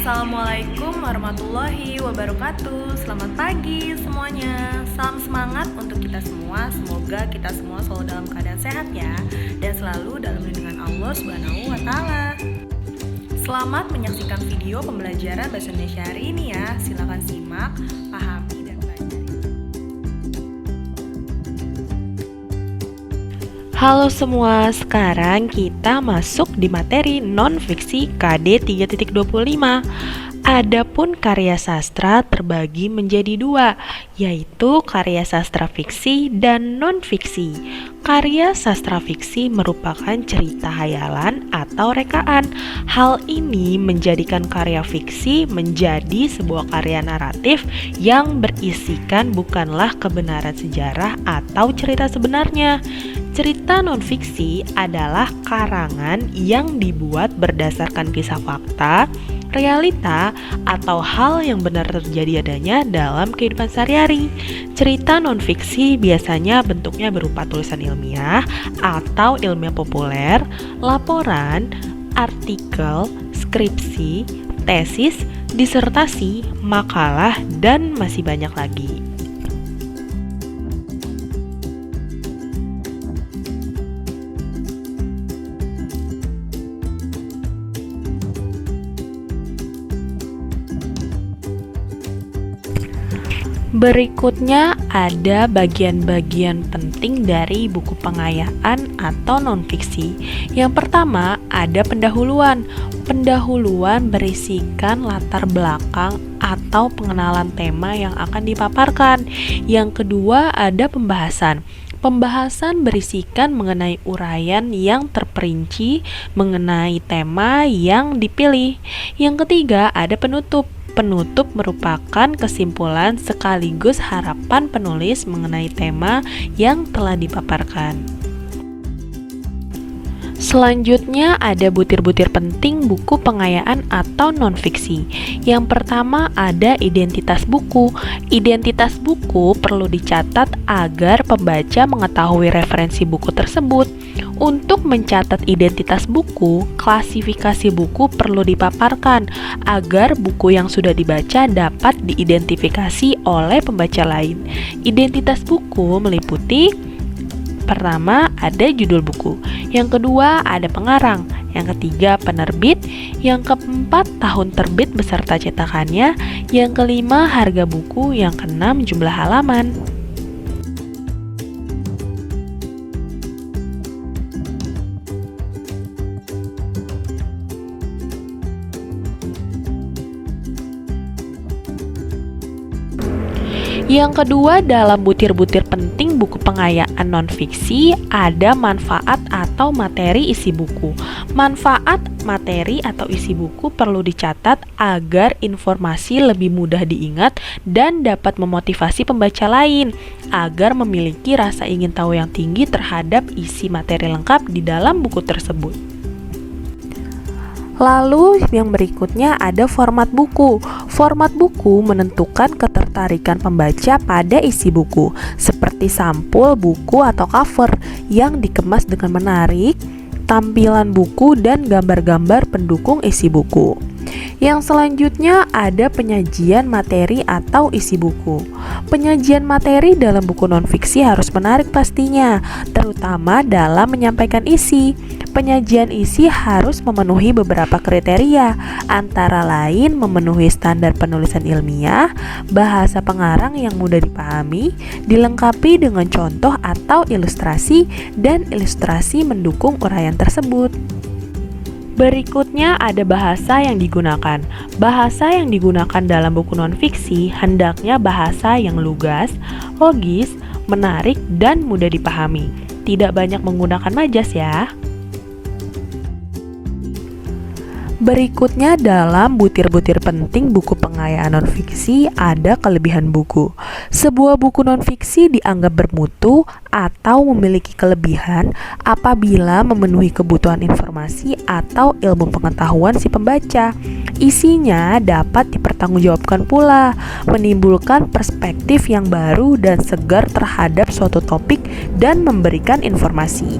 Assalamualaikum warahmatullahi wabarakatuh. Selamat pagi semuanya. Salam semangat untuk kita semua. Semoga kita semua selalu dalam keadaan sehat ya, dan selalu dalam lindungan Allah Subhanahu wa taala. Selamat menyaksikan video pembelajaran bahasa Indonesia hari ini ya. Silakan simak, pahami dan pelajari. Halo semua, sekarang kita masuk di materi non-fiksi KD 3.25. Adapun karya sastra terbagi menjadi dua, yaitu karya sastra fiksi dan non-fiksi. Karya sastra fiksi merupakan cerita hayalan atau rekaan. Hal ini menjadikan karya fiksi menjadi sebuah karya naratif yang berisikan bukanlah kebenaran sejarah atau cerita sebenarnya. Cerita non-fiksi adalah karangan yang dibuat berdasarkan kisah fakta, realita, atau hal yang benar terjadi adanya dalam kehidupan sehari-hari. Cerita non-fiksi biasanya bentuknya berupa tulisan ilmiah atau ilmiah populer, laporan, artikel, skripsi, tesis, disertasi, makalah, dan masih banyak lagi. Berikutnya ada bagian-bagian penting dari buku pengayaan atau non-fiksi. Yang pertama ada pendahuluan. Pendahuluan berisikan latar belakang atau pengenalan tema yang akan dipaparkan. Yang kedua ada pembahasan. Pembahasan berisikan mengenai uraian yang terperinci mengenai tema yang dipilih. Yang ketiga ada penutup. Penutup merupakan kesimpulan sekaligus harapan penulis mengenai tema yang telah dipaparkan. Selanjutnya ada butir-butir penting buku pengayaan atau non-fiksi. Yang pertama ada identitas buku. Identitas buku perlu dicatat agar pembaca mengetahui referensi buku tersebut. Untuk mencatat identitas buku, klasifikasi buku perlu dipaparkan agar buku yang sudah dibaca dapat diidentifikasi oleh pembaca lain. Identitas buku meliputi: pertama, ada judul buku. Yang kedua, ada pengarang. Yang ketiga, penerbit. Yang keempat, tahun terbit beserta cetakannya. Yang kelima, harga buku. Yang keenam, jumlah halaman. Yang kedua, dalam butir-butir penting buku pengayaan non-fiksi ada manfaat atau materi isi buku. Manfaat, materi, atau isi buku perlu dicatat agar informasi lebih mudah diingat dan dapat memotivasi pembaca lain agar memiliki rasa ingin tahu yang tinggi terhadap isi materi lengkap di dalam buku tersebut. Lalu yang berikutnya ada format buku. Format buku menentukan ketertarikan pembaca pada isi buku, seperti sampul buku atau cover yang dikemas dengan menarik, tampilan buku dan gambar-gambar pendukung isi buku. Yang selanjutnya ada penyajian materi atau isi buku. Penyajian materi dalam buku non-fiksi harus menarik pastinya, terutama dalam menyampaikan isi. Penyajian isi harus memenuhi beberapa kriteria, antara lain memenuhi standar penulisan ilmiah, bahasa pengarang yang mudah dipahami, dilengkapi dengan contoh atau ilustrasi, dan ilustrasi mendukung uraian tersebut. Berikutnya ada bahasa yang digunakan. Bahasa yang digunakan dalam buku non-fiksi hendaknya bahasa yang lugas, logis, menarik, dan mudah dipahami. Tidak banyak menggunakan majas ya. Berikutnya dalam butir-butir penting buku pengayaan non-fiksi ada kelebihan buku. Sebuah buku non-fiksi dianggap bermutu atau memiliki kelebihan apabila memenuhi kebutuhan informasi atau ilmu pengetahuan si pembaca. Isinya dapat dipertanggungjawabkan pula, menimbulkan perspektif yang baru dan segar terhadap suatu topik dan memberikan informasi.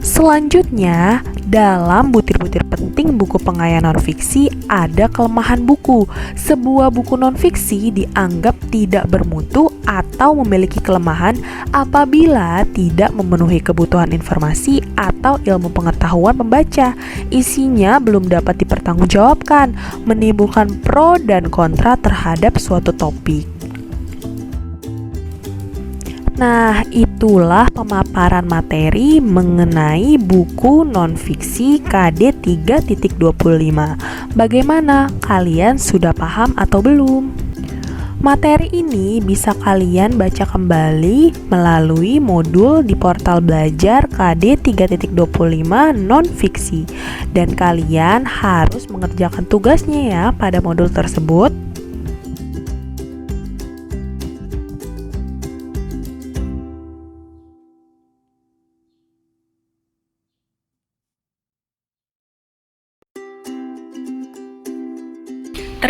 Selanjutnya, dalam butir-butir penting buku pengayaan non-fiksi ada kelemahan buku. Sebuah buku non-fiksi dianggap tidak bermutu atau memiliki kelemahan apabila tidak memenuhi kebutuhan informasi atau ilmu pengetahuan pembaca. Isinya belum dapat dipertanggungjawabkan, menimbulkan pro dan kontra terhadap suatu topik. Nah, itulah pemaparan materi mengenai buku non-fiksi KD 3.25. Bagaimana? Kalian sudah paham atau belum? Materi ini bisa kalian baca kembali melalui modul di portal belajar KD 3.25 non-fiksi. Dan kalian harus mengerjakan tugasnya ya pada modul tersebut.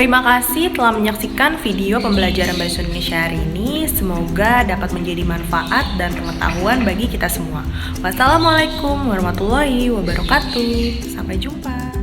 Terima kasih telah menyaksikan video pembelajaran Bahasa Indonesia hari ini. Semoga dapat menjadi manfaat dan pengetahuan bagi kita semua. Wassalamualaikum warahmatullahi wabarakatuh. Sampai jumpa.